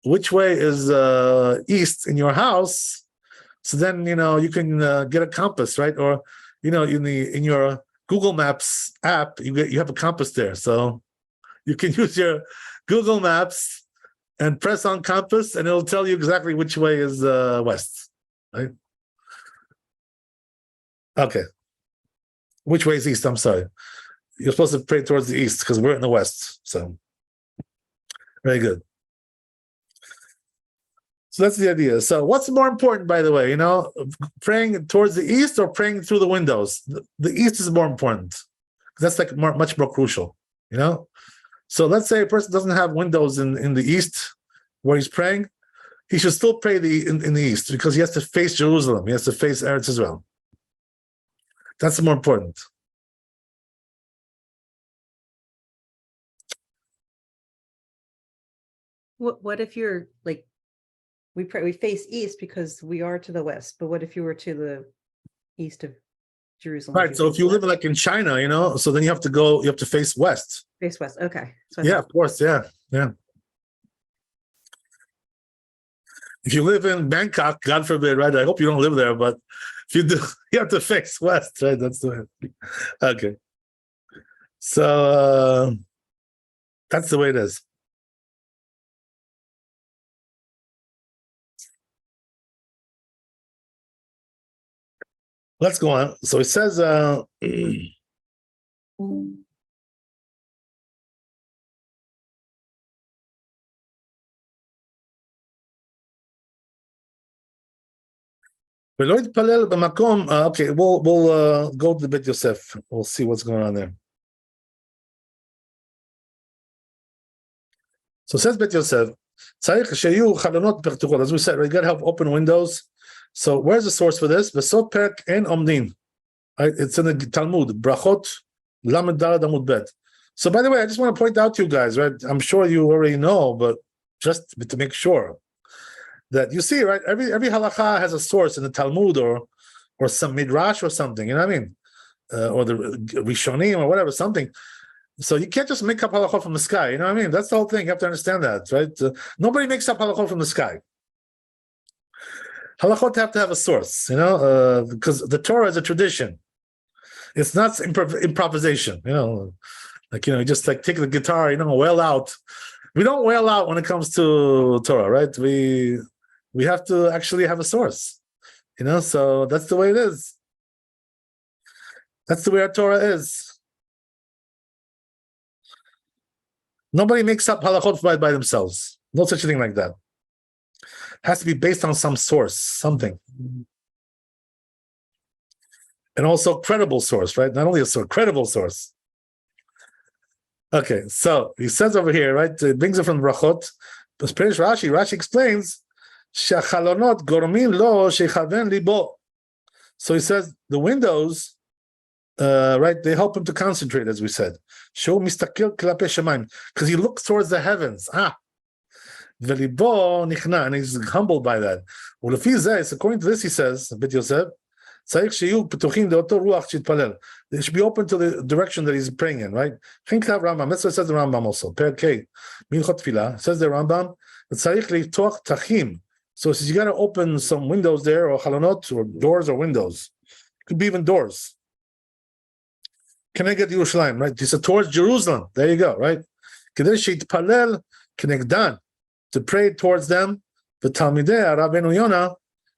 which way is east in your house, so then you can get a compass, right? Or in your Google Maps app, you have a compass there, so you can use your Google Maps and press on compass, and it'll tell you exactly which way is west, right? Okay, which way is east? I'm sorry. You're supposed to pray towards the east because we're in the west. So, very good. So that's the idea. So, what's more important, by the way? Praying towards the east or praying through the windows? The east is more important. That's like much more crucial. So let's say a person doesn't have windows in the east where he's praying. He should still pray in the east because he has to face Jerusalem. He has to face Eretz Israel. That's more important. What if you're like, we face east because we are to the west, but what if you were to the east of Jerusalem? Right. So if you live like in China, so then you have to face west. Face west. Okay. So yeah, of course. Yeah. If you live in Bangkok, God forbid, right? I hope you don't live there, but if you do, you have to face west, right? That's the way. Okay. So that's the way it is. Let's go on. So it says, okay, we'll go to the Bet Yosef. We'll see what's going on there. So it says Bet Yosef, as we said, you got to have open windows. So where's the source for this? Besot perek en omdin. It's in the Talmud. Brachot lamed daled amud bet. So by the way, I just want to point out to you guys, right? I'm sure you already know, but just to make sure that you see, right? Every halacha has a source in the Talmud or some midrash or something. You know what I mean? Or the Rishonim or whatever, something. So you can't just make up halachot from the sky. You know what I mean? That's the whole thing. You have to understand that, right? Nobody makes up halachot from the sky. Halachot have to have a source, because the Torah is a tradition. It's not improvisation, just like take the guitar, wail out. We don't wail out when it comes to Torah, right? We have to actually have a source, so that's the way it is. That's the way our Torah is. Nobody makes up halachot by themselves. No such a thing like that. Has to be based on some source, something. And also credible source, right? Not only a source, credible source. Okay, so he says over here, right? It brings it from Brachot. Rashi explains, Shachalonot gormin lo shechaven libo. So he says the windows, right? They help him to concentrate, as we said. Show mistakil klape shemaim, because he looks towards the heavens. And he's humbled by that. According to this, he says, Bet Yosef, they should be open to the direction that he's praying in, right? That's what it says the Rambam also. Says the Rambam, so it says you got to open some windows there, or halonot, or doors or windows. Could be even doors. Can I get Yerushalayim, right? He said towards Jerusalem. There you go, right? To pray towards them, the Talmidei Rabbeinu Yonah,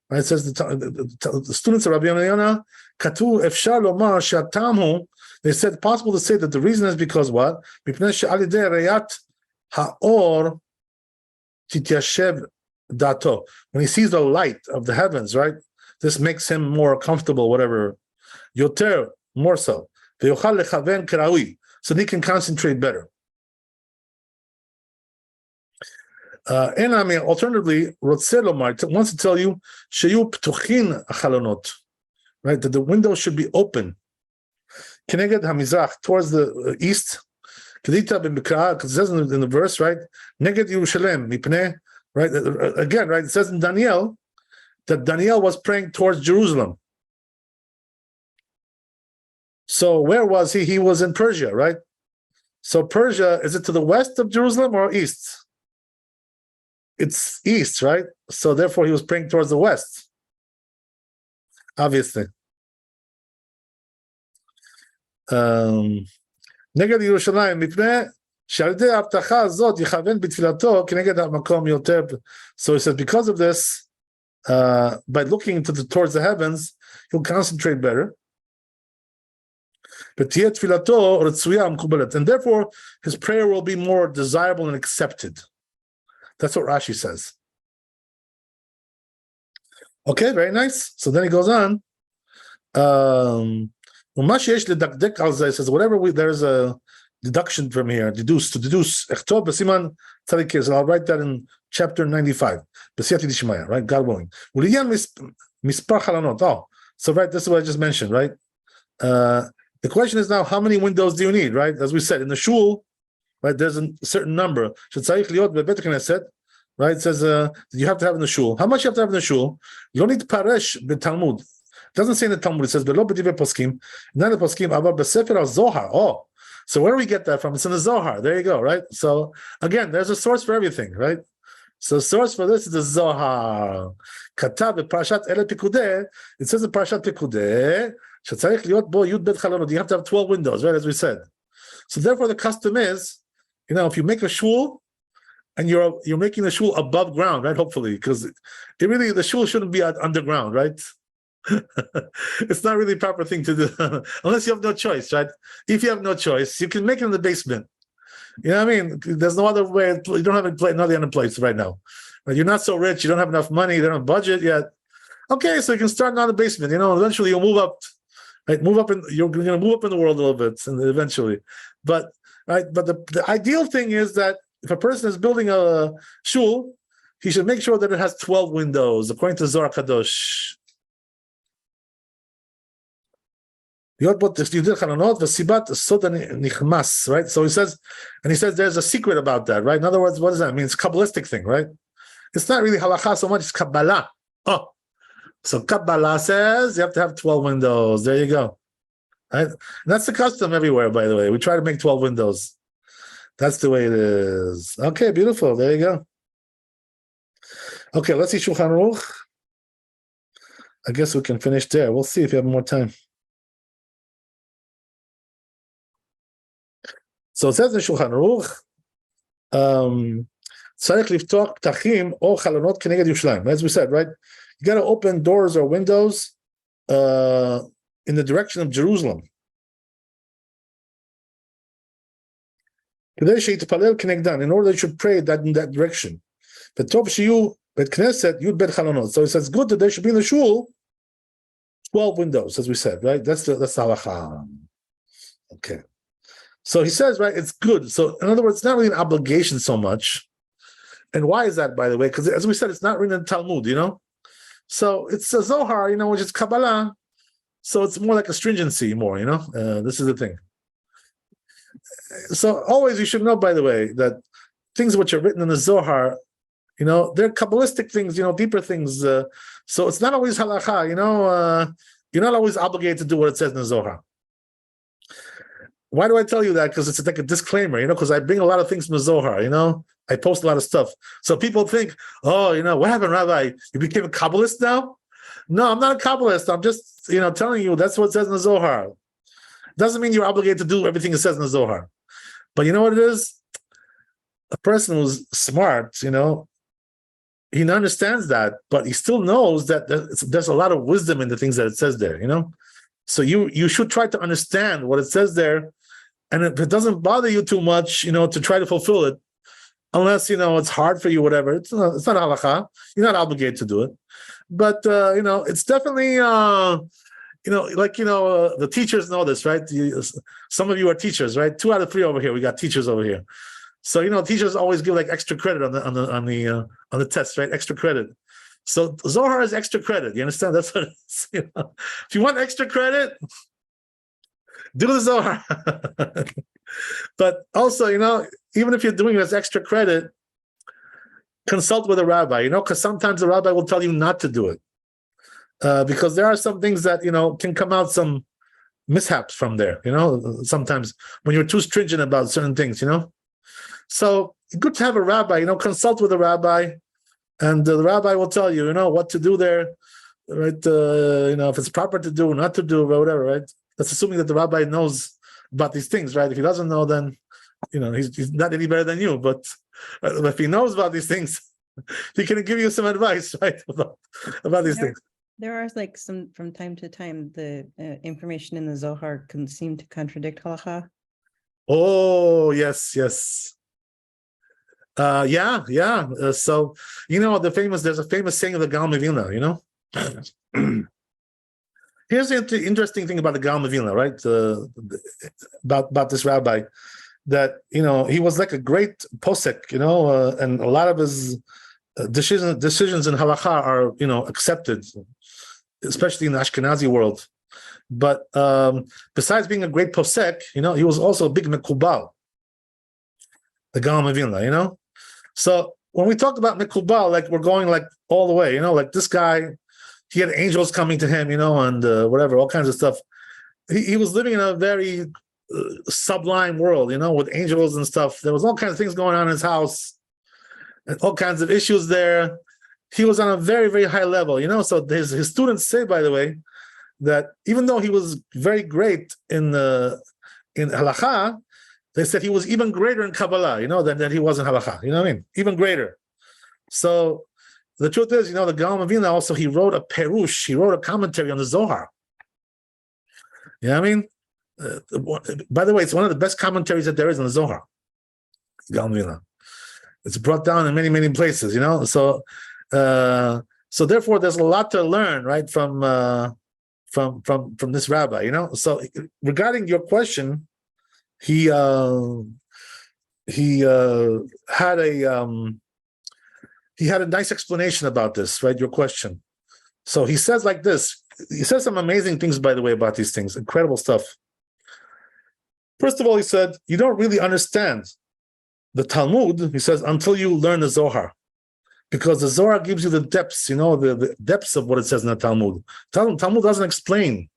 right? It says the students of Rabbeinu Yonah, Katu efshar lomar she'atam, they said possible to say that the reason is because what? Mipnei she'al yidei reyat ha'or tityashev dato. When he sees the light of the heavens, right? This makes him more comfortable, whatever. Yoter, more so. Ve'yochal lechaven k'raui, so he can concentrate better. And I mean, alternatively, Rotzelomar wants to tell you, Sheyu ptuchin achalonot, right? That the window should be open. Keneged hamizrach, towards the east. Kedita b'mikra, because it says in the verse, right? Neged Yerushalem mipneh, right? Again, right? It says in Daniel, that Daniel was praying towards Jerusalem. So where was he? He was in Persia, right? So Persia, is it to the west of Jerusalem or east? It's east, right? So therefore he was praying towards the west, obviously. נגד ירושלים, מפני שעל ידי ההבטחה הזאת יכוון בתפילתו כנגד המקום יותר. So he says, because of this, by looking towards the heavens, he'll concentrate better. ותהיה תפילתו רצויה ומקובלת. And therefore, his prayer will be more desirable and accepted. That's what Rashi says. Okay, very nice. So then he goes on. ומה שיש לדקדק על זה, he says, whatever there's a deduction from here, to deduce, אכתוב בסימן צדיק, so I'll write that in chapter 95, בסייעתא דשמיא, right, God willing. ולעניין מספר חלונות, so right, this is what I just mentioned, right? The question is now, how many windows do you need, right? As we said, in the shul, right, there's a certain number. שצריך להיות בבית הכנסת, right? It says you have to have in the shul. How much you have to have in the shul? You don't need to parish בתלמוד. It doesn't say in the Talmud, it says below b'divei poskim, not the poskim, aber b'sefer al-Zohar. Oh, so where do we get that from? It's in the Zohar. There you go, right? So again, there's a source for everything, right? So the source for this is the Zohar. Katav b'parashat Ele Pikudei. It says in Parashat Pikudei, shetzarich liot bo yud bet chalonot. You have to have 12 windows, right? As we said. So therefore, the custom is, if you make a shul, and you're making the shul above ground, right? Hopefully, because the shul shouldn't be underground, right? It's not really a proper thing to do unless you have no choice, right? If you have no choice, you can make it in the basement. You know what I mean? There's no other way. You don't have another place right now. Right? You're not so rich. You don't have enough money. They don't have budget yet. Okay, so you can start in the basement. Eventually you'll move up. Right? You're going to move up in the world a little bit, and eventually. But the ideal thing is that if a person is building a shul, he should make sure that it has 12 windows, according to Zohar Kadosh. Right? So he says there's a secret about that, right? In other words, what does that mean? It's a Kabbalistic thing, right? It's not really halacha so much, it's Kabbalah. So Kabbalah says you have to have 12 windows. There you go. Right? And that's the custom everywhere, by the way. We try to make 12 windows. That's the way it is. Okay, beautiful. There you go. Okay, let's see Shulchan Aruch. I guess we can finish there. We'll see if you have more time. So it says in Shulchan Aruch, צריך לפתוח פתחים או חלונות כנגד ירושלים. As we said, right? You got to open doors or windows in the direction of Jerusalem. כדי שיתפלל כנגדן, in order that you should pray that in that direction. וטוב שיהיו בית כנסת י' בית חלונות. So it says good that there should be in the shul 12 windows, as we said, right? That's the halacha. Okay. So he says, right, it's good. So in other words, it's not really an obligation so much. And why is that, by the way? Because as we said, it's not written in Talmud, So it's a Zohar, which is Kabbalah. So it's more like a stringency more, This is the thing. So always you should know, by the way, that things which are written in the Zohar, they're Kabbalistic things, deeper things. So it's not always halacha, you're not always obligated to do what it says in the Zohar. Why do I tell you that? Because it's like a disclaimer, because I bring a lot of things from the Zohar, I post a lot of stuff. So people think, what happened, Rabbi? You became a Kabbalist now? No, I'm not a Kabbalist. I'm just, telling you that's what it says in the Zohar. Doesn't mean you're obligated to do everything it says in the Zohar. But you know what it is? A person who's smart, he understands that, but he still knows that there's a lot of wisdom in the things that it says there, So you should try to understand what it says there. And if it doesn't bother you too much, to try to fulfill it, unless, it's hard for you, whatever, it's not halakha. You're not obligated to do it. But, it's definitely, the teachers know this, right? Some of you are teachers, right? 2 out of 3 over here. We got teachers over here. So, teachers always give like extra credit on the test, right? Extra credit. So Zohar is extra credit. You understand? That's what it is. If you want extra credit, do the Zohar. But also, even if you're doing it as extra credit, consult with a rabbi, because sometimes the rabbi will tell you not to do it. because there are some things that can come out some mishaps from there. Sometimes when you're too stringent about certain things. So good to have a rabbi. Consult with a rabbi, and the rabbi will tell you, what to do there, right? If it's proper to do, not to do, or whatever, right? That's assuming that the rabbi knows about these things, right? If he doesn't know, then he's not any better than you. But if he knows about these things, he can give you some advice, right, about these things. There are some, from time to time, the information in the Zohar can seem to contradict halakha. Oh, yes. Yeah. So, there's a famous saying of the Gaon of Vilna, Here's the interesting thing about the Gaon of Vilna, right? About this rabbi, that, he was like a great posek, and a lot of his decisions in halakha are, accepted, especially in the Ashkenazi world. But besides being a great posek, he was also a big mekubal, the Gaon of Vilna, So when we talk about mekubal, we're going all the way, this guy, he had angels coming to him, and whatever, all kinds of stuff. He was living in a very sublime world, with angels and stuff. There was all kinds of things going on in his house, and all kinds of issues there. He was on a very, very high level, So his students say, by the way, that even though he was very great in halakha, they said he was even greater in Kabbalah, than he was in halakha. You know what I mean? Even greater. So the truth is, the Gaon of Vilna also, he wrote a perush, he wrote a commentary on the Zohar. You know what I mean? By the way, it's one of the best commentaries that there is on the Zohar. Gaon of Vilna. It's brought down in many, many places, So therefore, there's a lot to learn, right, from this rabbi, So regarding your question, he had a nice explanation about this, right? Your question. So he says like this. He says some amazing things, by the way, about these things. Incredible stuff. First of all, he said, you don't really understand the Talmud, he says, until you learn the Zohar. Because the Zohar gives you the depths, the depths of what it says in the Talmud. Talmud doesn't explain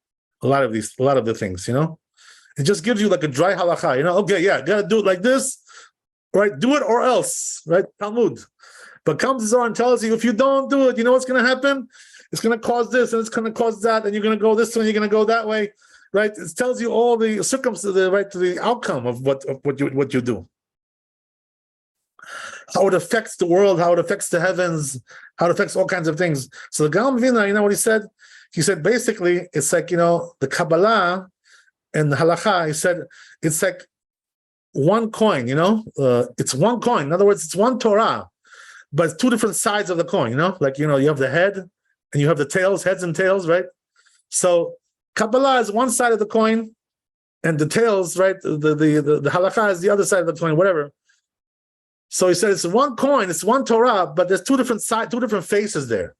a lot of the things, It just gives you like a dry halakha, Okay, yeah, gotta do it like this, right? Do it or else, right? Talmud. But comes the Zohar and tells you, if you don't do it, what's going to happen? It's going to cause this and it's going to cause that, and you're going to go this way and you're going to go that way, right? It tells you all the circumstances, right, to the outcome of what you do. How it affects the world, how it affects the heavens, how it affects all kinds of things. So the Gaon of Vilna, you know what he said? He said basically it's like, the Kabbalah and the halakha, he said it's like one coin, it's one coin. In other words, it's one Torah, but it's two different sides of the coin, you have the head and you have the tails, heads and tails, right? So Kabbalah is one side of the coin, and the tails, right? The halakha is the other side of the coin, whatever. So he said it's one coin, it's one Torah, but there's two different sides, two different faces there.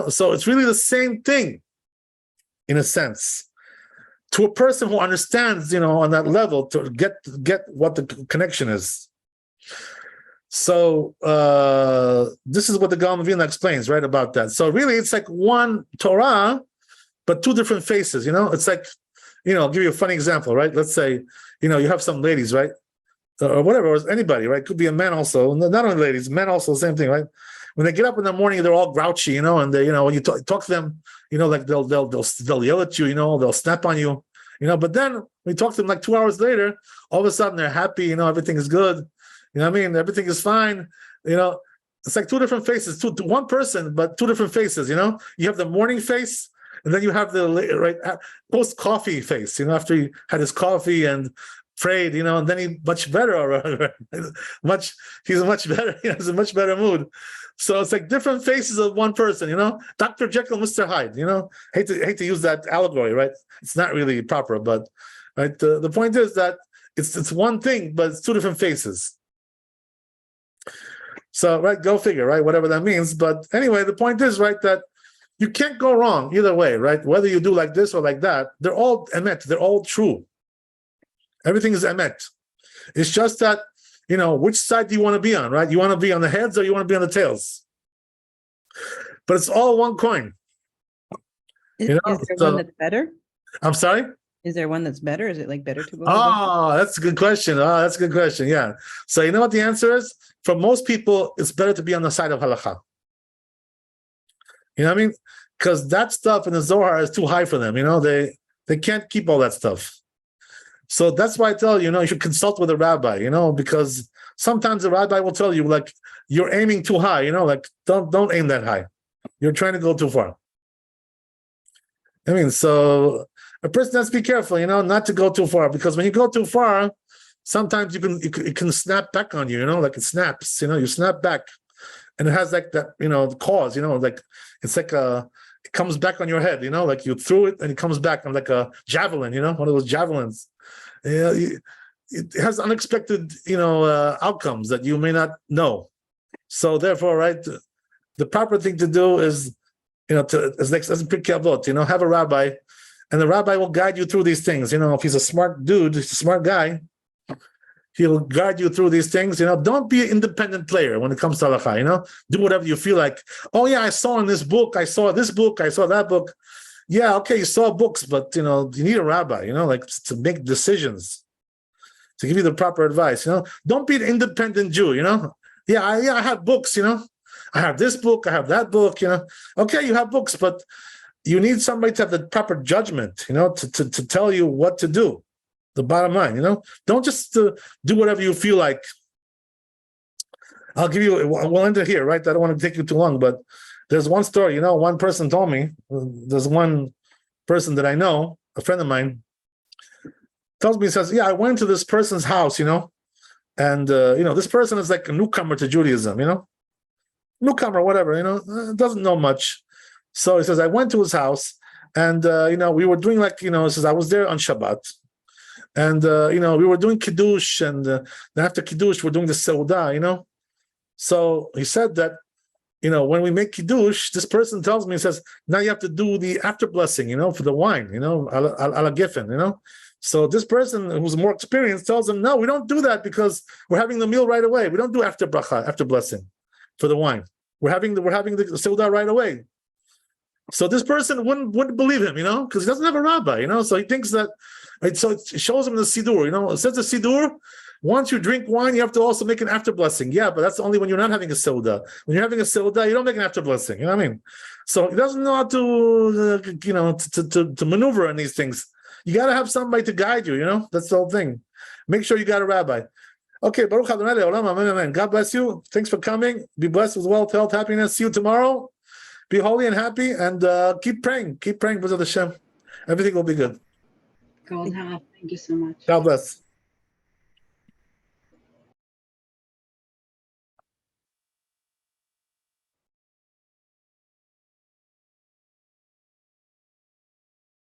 So it's really the same thing, in a sense, to a person who understands, on that level, to get what the connection is. So this is what the Gaon of Vilna explains, right, about that. So really, it's like one Torah, but two different faces. It's like, I'll give you a funny example, right? Let's say, you have some ladies, right? Or whatever, or anybody, right? Could be a man also. Not only ladies, men also, same thing, right? When they get up in the morning, they're all grouchy, and they, when you talk to them, like they'll yell at you, they'll snap on you, But then when you talk to them like 2 hours later, all of a sudden they're happy, everything is good, everything is fine, It's like two different faces, one person, but two different faces, You have the morning face, and then you have the post coffee face, after he had his coffee and prayed, and then he's much better, he's much better, he has a much better mood. So it's like different faces of one person, Dr. Jekyll, Mr. Hyde, hate to use that allegory, right? It's not really proper, but right, the point is that it's one thing, but it's two different faces. So, right, go figure, right, whatever that means. But anyway, the point is, right, that you can't go wrong either way, right? Whether you do like this or like that, they're all emet, they're all true. Everything is emet. It's just that, which side do you want to be on, right? You want to be on the heads or you want to be on the tails? but it's all one coin. Is, You know, is there so- one that's better? I'm sorry? Is there one that's better? Is it like better to both of them? Oh, that's a good question. Oh, that's a good question. Yeah. So you know what the answer is? For most people, it's better to be on the side of halakha. You know what I mean? Because that stuff in the Zohar is too high for them. You know, they can't keep all that stuff. So that's why I tell you, you should consult with a rabbi, because sometimes the rabbi will tell you, like, you're aiming too high, like don't aim that high. You're trying to go too far. I mean, so a person has to be careful, not to go too far, because when you go too far, sometimes it can snap back on you, like it snaps, you snap back, and it has like that, the cause, like it's like it comes back on your head, like you threw it and it comes back on like a javelin, one of those javelins. It has unexpected, outcomes that you may not know. So therefore, right, the proper thing to do is, as a Pirkei Avot, have a rabbi, and the rabbi will guide you through these things. If he's a smart dude, he's a smart guy, he'll guide you through these things. Don't be an independent player when it comes to halakha. Do whatever you feel like. Oh yeah, I saw in this book, I saw this book, I saw that book. Yeah, okay, you saw books, but you need a rabbi, like to make decisions, to give you the proper advice. Don't be an independent Jew. Yeah, I have books. I have this book, I have that book. Okay, you have books, but you need somebody to have the proper judgment. To tell you what to do. The bottom line. Don't just do whatever you feel like. I'll give you. We'll end it here, right? I don't want to take you too long, but there's one story. One person told me. There's one person that I know, a friend of mine, tells me, he says, "Yeah, I went to this person's house, and this person is like a newcomer to Judaism, newcomer, whatever, doesn't know much." So he says, I went to his house, and we were doing like, he says, I was there on Shabbat, and we were doing kiddush, and after kiddush, we're doing the seudah, So he said that, when we make kiddush, this person tells me, he says, now you have to do the after blessing, for the wine, ala giffen, So this person who's more experienced tells him, no, we don't do that because we're having the meal right away. We don't do after bracha, after blessing for the wine. We're having the seudah right away. So this person wouldn't believe him, because he doesn't have a rabbi, So he thinks that, right? So it shows him the sidur, it says the sidur, once you drink wine, you have to also make an after blessing. Yeah, but that's only when you're not having a seudah. When you're having a seudah, you don't make an after blessing. You know what I mean? So he doesn't know how to, to maneuver in these things. You got to have somebody to guide you. That's the whole thing. Make sure you got a rabbi. Okay, Baruch Adonai Le'olam, amen, amen. God bless you. Thanks for coming. Be blessed with wealth, health, happiness. See you tomorrow. Be holy and happy, and keep praying. Keep praying, B'ezrat Hashem. Everything will be good. God help. Thank you so much. God bless.